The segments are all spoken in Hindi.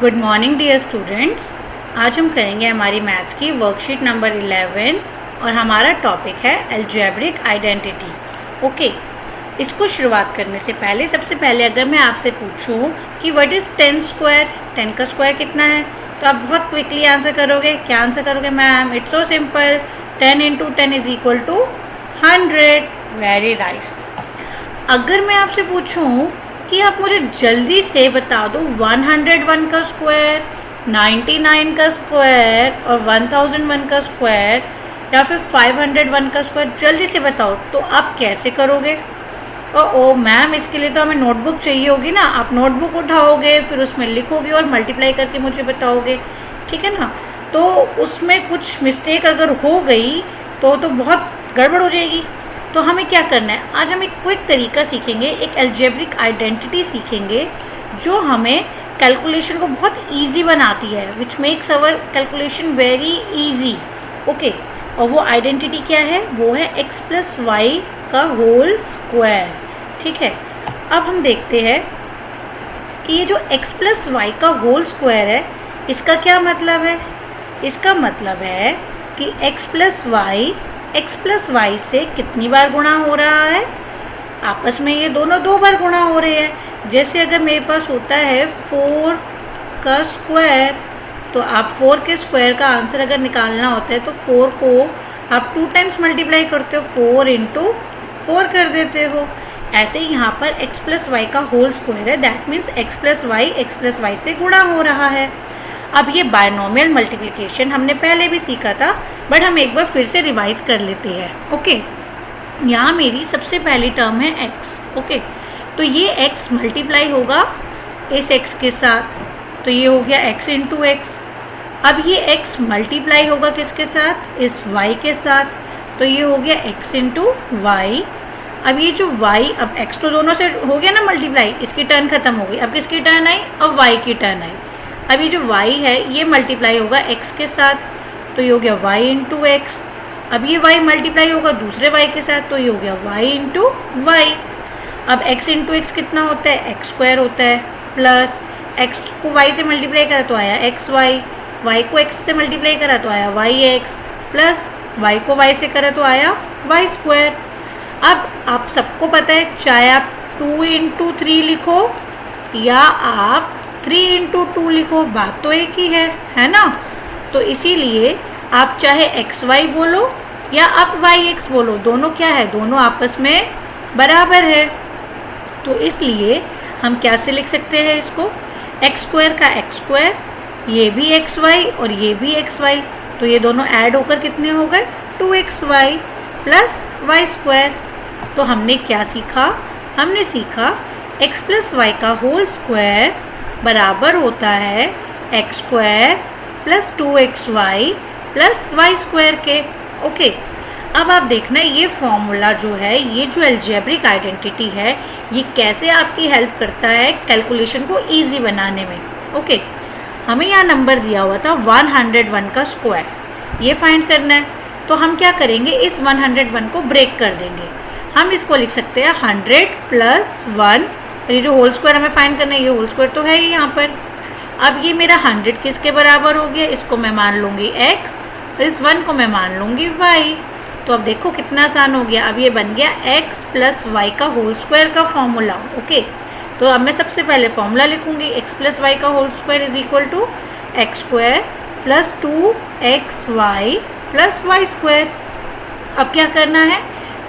Good morning dear students. आज हम करेंगे हमारी मैथ्स की वर्कशीट नंबर 11 और हमारा टॉपिक है अलजेब्रिक आइडेंटिटी। ओके, इसको शुरुआत करने से पहले सबसे पहले अगर मैं आपसे पूछूं कि व्हाट इज़ 10 स्क्वायर, 10 का स्क्वायर कितना है, तो आप बहुत क्विकली आंसर करोगे। क्या आंसर करोगे ma'am? It's so simple, 10 × 10 is equal to 100। Very nice. अगर मैं आपसे पूछूं कि आप मुझे जल्दी से बता दो 101 का स्क्वायर, 99 का स्क्वायर और 1001 का स्क्वायर या फिर 501 का स्क्वायर, जल्दी से बताओ, तो आप कैसे करोगे? ओ मैम, इसके लिए तो हमें नोटबुक चाहिए होगी ना। आप नोटबुक उठाओगे, फिर उसमें लिखोगे और मल्टीप्लाई करके मुझे बताओगे, ठीक है ना। तो उसमें कुछ मिस्टेक अगर हो गई तो बहुत गड़बड़ हो जाएगी। तो हमें क्या करना है, आज हम एक क्विक तरीका सीखेंगे, एक अलजेब्रिक आइडेंटिटी सीखेंगे जो हमें कैलकुलेशन को बहुत इजी बनाती है, which makes our calculation very easy. Okay, और वो आइडेंटिटी क्या है? वो है x + y का होल स्क्वायर। ठीक है, अब हम देखते हैं कि ये जो x + y का होल स्क्वायर है, इसका क्या मतलब है? इसका मतलब है कि x + y से कितनी बार गुणा हो रहा है? आपस में ये दोनों 2 बार गुणा हो रहे हैं। जैसे अगर मेरे पास होता है 4 का स्क्वायर, तो आप 4 के स्क्वायर का आंसर अगर निकालना होता है तो 4 को आप 2 टाइम्स मल्टीप्लाई करते हो, 4 × 4 कर देते हो। ऐसे ही यहाँ पर x + y का होल स्क्वायर है, दैट मीन्स x + y से गुणा हो रहा है। अब ये बायनोमियल मल्टीप्लिकेशन हमने पहले भी सीखा था, बट हम एक बार फिर से रिवाइज कर लेते हैं। ओके, यहाँ मेरी सबसे पहली टर्म है x। ओके, तो ये x मल्टीप्लाई होगा इस x के साथ, तो ये हो गया x × x। अब ये x मल्टीप्लाई होगा किसके साथ? इस y के साथ, तो ये हो गया x × y। अब ये जो y, अब x तो दोनों से हो गया ना मल्टीप्लाई, इसकी टर्न खत्म हो गई। अब किसकी टर्न आई? अब y की टर्न आई। अब ये जो y है ये मल्टीप्लाई होगा x के साथ, तो ये हो गया y × x। अब ये y मल्टीप्लाई होगा दूसरे y के साथ, तो ये हो गया y × y। अब x × x कितना होता है? x² होता है, प्लस x को y से मल्टीप्लाई करा तो आया xy, y को x से मल्टीप्लाई करा तो आया yx, प्लस y को y से करा तो आया y²। अब आप सबको पता है, चाहे आप 2 × 3 लिखो या आप 3 × 2 लिखो, बात तो एक ही है ना। तो इसीलिए आप चाहे xy बोलो या आप yx बोलो, दोनों क्या है? दोनों आपस में बराबर है। तो इसलिए हम क्या से लिख सकते हैं इसको? x² का x², ये भी xy और ये भी xy, तो ये दोनों ऐड होकर कितने हो गए? 2xy + y²। तो हमने क्या सीखा? हमने सीखा x + y का होल स्क्वायर बराबर होता है x² + 2xy + y² के। ओके, अब आप देखना ये फॉर्मूला जो है, ये जो अलजेब्रिक आइडेंटिटी है, ये कैसे आपकी हेल्प करता है कैलकुलेशन को इजी बनाने में। ओके, हमें यहाँ नंबर दिया हुआ था 101 का स्क्वायर, ये फाइंड करना है। तो हम क्या करेंगे, इस 101 को ब्रेक कर देंगे। हम इसको लिख सकते हैं 100 + 1। ये जो होल स्क्वायर हमें फाइंड करना है, ये होल स्क्वायर तो है ही यहाँ पर। अब ये मेरा 100 किसके बराबर हो गया? इसको मैं मान लूँगी x और इस 1 को मैं मान लूँगी y। तो अब देखो कितना आसान हो गया। अब ये बन गया x + y का होल स्क्वायर का फॉर्मूला। ओके, तो अब मैं सबसे पहले फॉर्मूला लिखूँगी, x + y का whole square is equal to x² + 2xy + y²। अब क्या करना है?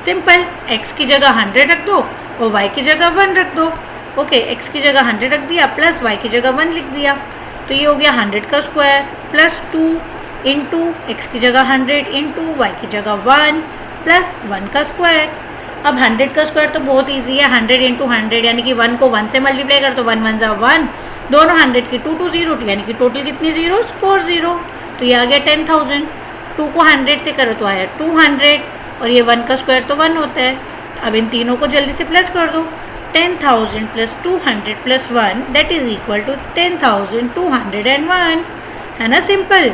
सिंपल, x की जगह 100 रख दो और y की जगह 1 रख दो। ओके, x की जगह 100 रख दिया, प्लस y की जगह 1 लिख दिया, तो ये हो गया 100 का स्क्वायर प्लस 2 इंटू x की जगह 100 इंटू y की जगह 1 प्लस 1 का स्क्वायर। अब 100 का स्क्वायर तो बहुत इजी है, 100 × 100 यानी कि 1 को 1 से मल्टीप्लाई कर तो 1 1 = 1, दोनों 100 की 2 2 0, यानी कि टोटल कितनी जीरोस? 4 0। तो ये आ गया 10,000। 2 को 100 से करो तो आया 200, और ये 1 का स्क्वायर तो 1 होता है। अब इन तीनों को जल्दी से प्लस कर दो, 10,000 + 200 + 1 दैट इज इक्वल टू 10,201, है ना सिंपल।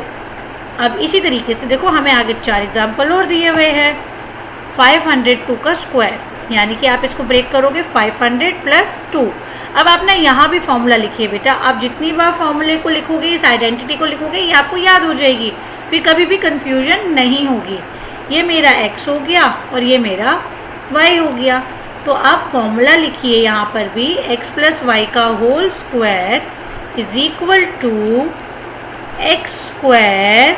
अब इसी तरीके से देखो, हमें आगे 4 एग्जाम्पल और दिए हुए हैं। 502 का स्क्वायर, यानी कि आप इसको ब्रेक करोगे 500 प्लस 2। अब आप ना यहाँ भी फॉर्मूला लिखिए बेटा, आप जितनी बार फॉर्मूले को लिखोगे, इस आइडेंटिटी को लिखोगे, ये आपको याद हो जाएगी, फिर कभी भी कन्फ्यूजन नहीं होगी। ये मेरा x हो गया और ये मेरा y हो गया। तो आप फॉर्मूला लिखिए यहाँ पर भी, x प्लस वाई का whole square is equal to x square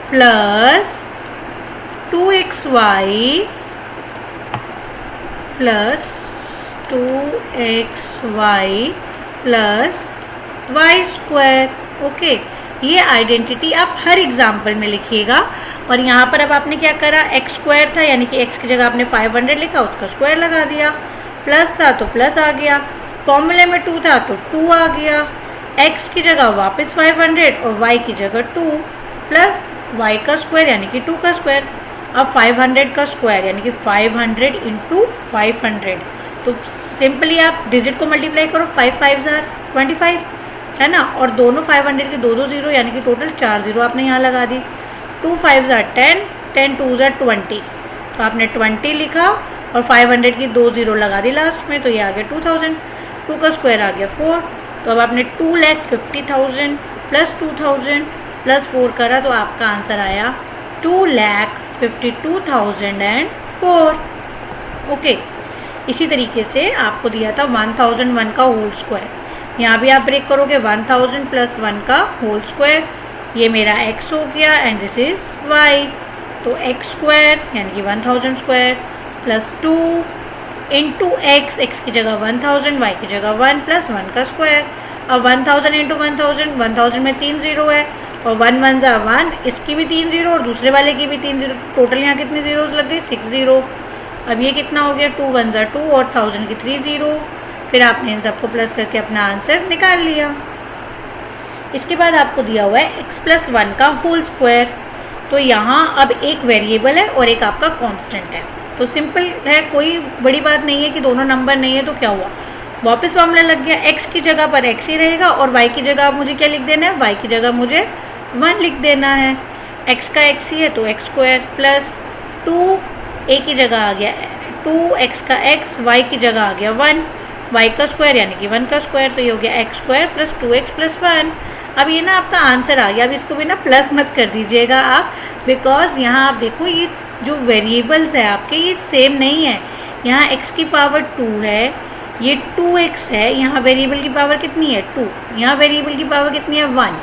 plus 2xy plus 2xy plus y square. Okay, ये आइडेंटिटी आप हर एग्जाम्पल में लिखिएगा। और यहाँ पर अब आपने क्या करा, एक्स स्क्वायर था यानी कि एक्स की जगह आपने 500 लिखा, उसका स्क्वायर लगा दिया, प्लस था तो प्लस आ गया, फॉर्मूले में 2 था तो 2 आ गया, एक्स की जगह वापस 500 और वाई की जगह 2 प्लस वाई का स्क्वायर यानी कि 2 का स्क्वायर। अब 500 का स्क्वायर यानी कि 500 इंटू 500, तो सिंपली आप डिजिट को मल्टीप्लाई करो, 5 5 25 है ना, और दोनों 500 के 2 0 यानी कि टोटल 4 0 आपने यहाँ लगा दी। 2 5 10, 10 2 20, तो आपने 20 लिखा और 500 की 2 0 लगा दी लास्ट में, तो ये आ गया 2000। 2 का स्क्वायर आ गया 4, तो अब आपने 2,50,000 प्लस 2000 प्लस 4 करा, तो आपका आंसर आया 2,52,004। ओके, इसी तरीके से आपको दिया था 1001 का होल स्क्वायर, यहाँ भी आप ब्रेक करोगे 1000 प्लस 1 का होल स्क्वायर, ये मेरा x हो गया एंड दिस इज y। तो x स्क्वायर यानी कि 1000 square plus 2 into x, x की जगह 1000, y की जगह 1 प्लस 1 का स्क्वायर। अब 1000 इंटू 1000 में 3 0 है और 1 1 ज़ा 1, इसकी भी 3 0 और दूसरे वाले की भी 3 0, टोटल यहाँ कितनी जीरोस लग गई, 6 0। अब ये कितना हो गया, 2 1 ज़ा 2 और 1000 की 3 0। फिर आपने इन सबको प्लस करके अपना आंसर निकाल लिया। इसके बाद आपको दिया हुआ है x प्लस 1 का होल स्क्वायर, तो यहाँ अब एक वेरिएबल है और एक आपका कांस्टेंट है, तो सिंपल है, कोई बड़ी बात नहीं है कि दोनों नंबर नहीं है तो क्या हुआ, वापस फॉर्मूला लग गया, x की जगह पर x ही रहेगा और y की जगह मुझे क्या लिख देना है, y की जगह मुझे 1 लिख देना है। x का x ही है तो x स्क्वायर प्लस 2 a की जगह आ गया 2x का x, y की जगह आ गया 1, y का स्क्वायर यानी कि 1 का स्क्वायर, तो ये हो गया x square plus 2x plus 1। अब ये ना आपका आंसर आ गया। अब इसको भी ना प्लस मत कर दीजिएगा आप, बिकॉज यहाँ आप देखो ये जो वेरिएबल्स है आपके ये सेम नहीं है। यहाँ x की पावर 2 है, ये 2x है, यहाँ वेरिएबल की पावर कितनी है 2, यहाँ वेरिएबल की पावर कितनी है 1,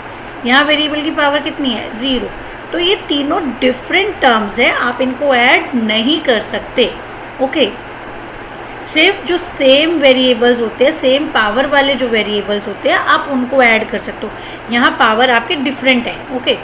यहाँ वेरिएबल की पावर कितनी है 0। तो ये तीनों डिफरेंट टर्म्स है, आप इनको ऐड नहीं कर सकते। ओके, सिर्फ जो सेम वेरिएबल्स होते हैं, सेम पावर वाले जो वेरिएबल्स होते हैं आप उनको ऐड कर सकते हो, यहाँ पावर आपके डिफरेंट है। ओके,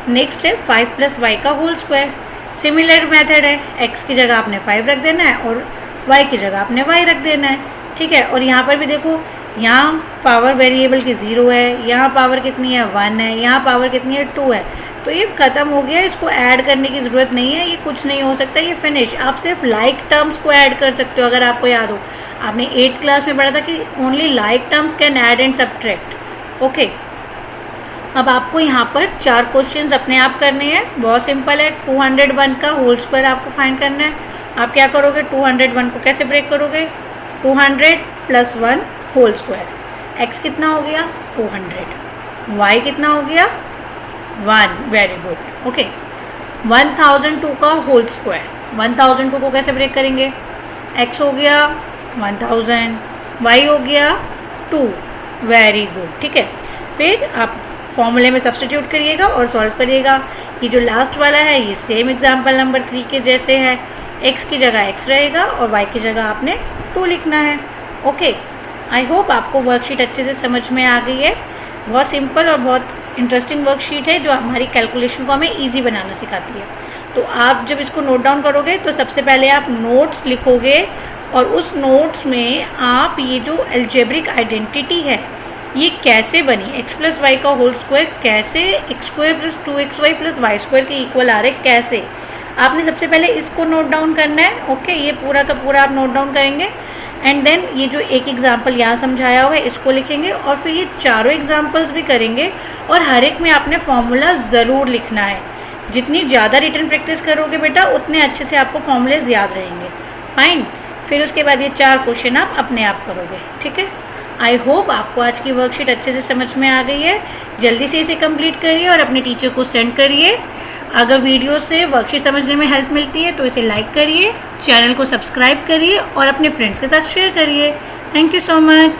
नेक्स्ट है 5 प्लस वाई का होल स्क्वायर। सिमिलर मेथड है, x की जगह आपने 5 रख देना है और y की जगह आपने y रख देना है, ठीक है। और यहाँ पर भी देखो, यहाँ पावर वेरिएबल की 0 है, यहाँ पावर कितनी है 1 है, यहाँ पावर कितनी है 2 है, तो ये ख़त्म हो गया, इसको ऐड करने की ज़रूरत नहीं है, ये कुछ नहीं हो सकता, ये फिनिश। आप सिर्फ लाइक टर्म्स को ऐड कर सकते हो। अगर आपको याद हो, आपने 8th क्लास में पढ़ा था कि only like terms can add and subtract. Okay, अब आपको यहाँ पर 4 क्वेश्चंस अपने आप करने हैं, बहुत सिंपल है। 201 का होल स्क्वायर आपको फाइंड करना है। आप क्या करोगे, 201 को कैसे ब्रेक करोगे, 200 प्लस 1 होल स्क्वायर, x कितना हो गया 200, y कितना हो गया 1, वेरी गुड। ओके, 1002 का होल स्क्वायर, 1002 को कैसे ब्रेक करेंगे, x हो गया 1000, y हो गया 2, वेरी गुड, ठीक है। फिर आप फॉर्मूले में सब्स्टिट्यूट करिएगा और सॉल्व करिएगा। ये जो लास्ट वाला है ये सेम एग्जाम्पल नंबर 3 के जैसे है, x की जगह x रहेगा और y की जगह आपने 2 लिखना है। ओके, आई होप आपको वर्कशीट अच्छे से समझ में आ गई है। बहुत सिंपल और बहुत इंटरेस्टिंग वर्कशीट है जो हमारी कैलकुलेशन को हमें ईजी बनाना सिखाती है। तो आप जब इसको नोट डाउन करोगे तो सबसे पहले आप नोट्स लिखोगे और उस नोट्स में आप ये जो अलजेब्रिक आइडेंटिटी है ये कैसे बनी, x प्लस वाई का होल स्क्वायर कैसे x square plus 2xy plus y square के इक्वल आ रहे कैसे, आपने सबसे पहले इसको नोट डाउन करना है। ओके, ये पूरा का पूरा आप नोट डाउन करेंगे एंड देन ये जो एक एग्जाम्पल यहाँ समझाया हुआ है इसको लिखेंगे और फिर ये चारों एग्जाम्पल्स भी करेंगे और हर एक में आपने फॉर्मूला ज़रूर लिखना है। जितनी ज़्यादा रिटन प्रैक्टिस करोगे बेटा उतने अच्छे से आपको फॉर्मूलेज याद रहेंगे। फाइन। फिर उसके बाद ये 4 क्वेश्चन आप अपने आप करोगे, ठीक है। आई होप आपको आज की वर्कशीट अच्छे से समझ में आ गई है। जल्दी से इसे कंप्लीट करिए और अपने टीचर को सेंड करिए। अगर वीडियो से वर्कशीट समझने में हेल्प मिलती है तो इसे लाइक करिए, चैनल को सब्सक्राइब करिए और अपने फ्रेंड्स के साथ शेयर करिए। Thank you so much.